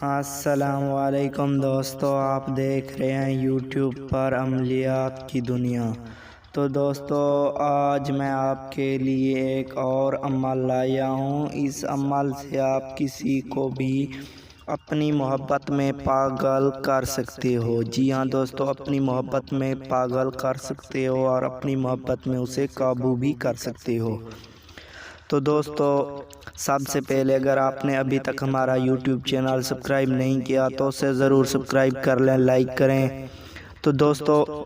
السلام علیکم دوستو، آپ دیکھ رہے ہیں یوٹیوب پر عملیات کی دنیا۔ تو دوستو، آج میں آپ کے لیے ایک اور عمل لایا ہوں۔ اس عمل سے آپ کسی کو بھی اپنی محبت میں پاگل کر سکتے ہو۔ جی ہاں دوستو، اپنی محبت میں پاگل کر سکتے ہو اور اپنی محبت میں اسے قابو بھی کر سکتے ہو۔ تو دوستو، سب سے پہلے اگر آپ نے ابھی تک ہمارا یوٹیوب چینل سبسکرائب نہیں کیا تو اسے ضرور سبسکرائب کر لیں، لائک کریں۔ تو دوستو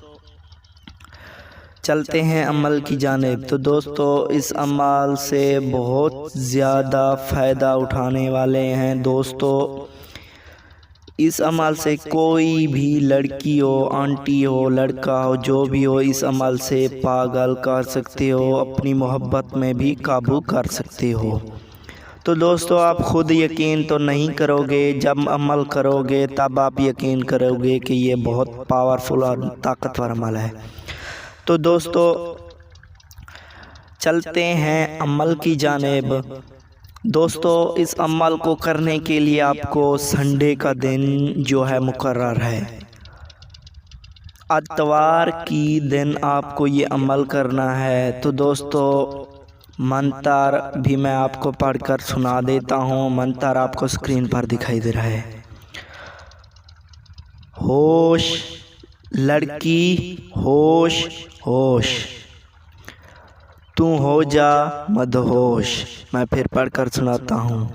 چلتے ہیں عمل کی جانب۔ تو دوستو، اس عمل سے بہت زیادہ فائدہ اٹھانے والے ہیں۔ دوستو، اس عمل سے کوئی بھی لڑکی ہو، آنٹی ہو، لڑکا ہو، جو بھی ہو، اس عمل سے پاگل کر سکتے ہو، اپنی محبت میں بھی قابو کر سکتے ہو۔ تو دوستو، آپ خود یقین تو نہیں کرو گے، جب عمل کرو گے تب آپ یقین کرو گے کہ یہ بہت پاورفل اور طاقتور عمل ہے۔ تو دوستو چلتے ہیں عمل کی جانب۔ دوستو، اس عمل کو کرنے کے لیے آپ کو سنڈے کا دن جو ہے مقرر ہے۔ اتوار کی دن آپ کو یہ عمل کرنا ہے۔ تو دوستو، منتر بھی میں آپ کو پڑھ کر سنا دیتا ہوں۔ منتر آپ کو سکرین پر دکھائی دے رہا ہے۔ ہوش لڑکی ہوش ہوش، تو ہو جا مدہوش۔ میں پھر پڑھ کر سناتا ہوں۔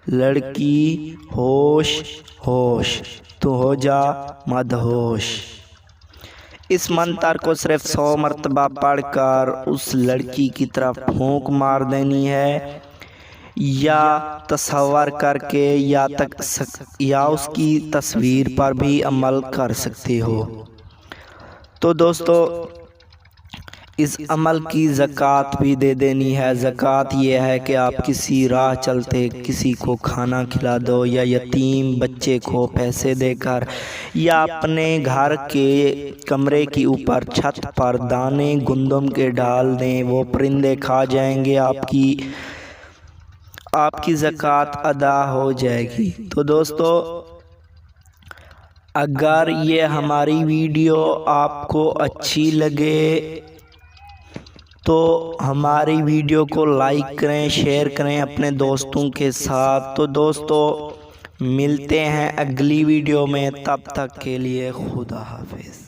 لڑکی ہوش ہوش، تو ہو جا مدہوش۔ اس منتر کو صرف 100 مرتبہ پڑھ کر اس لڑکی کی طرف پھونک مار دینی ہے، یا تصور کر کے یا اس کی تصویر پر بھی عمل کر سکتے ہو۔ تو دوستو، اس عمل کی زکوٰۃ بھی دے دینی ہے۔ زکوٰۃ یہ ہے کہ آپ کسی راہ چلتے کسی کو کھانا کھلا دو، یا یتیم بچے کو پیسے دے کر، یا اپنے گھر کے کمرے کی اوپر چھت پر دانے گندم کے ڈال دیں، وہ پرندے کھا جائیں گے، آپ کی زکوٰۃ ادا ہو جائے گی۔ تو دوستو، اگر یہ ہماری ویڈیو آپ کو اچھی لگے تو ہماری ویڈیو کو لائک کریں، شیئر کریں اپنے دوستوں کے ساتھ۔ تو دوستو، ملتے ہیں اگلی ویڈیو میں، تب تک کے لیے خدا حافظ۔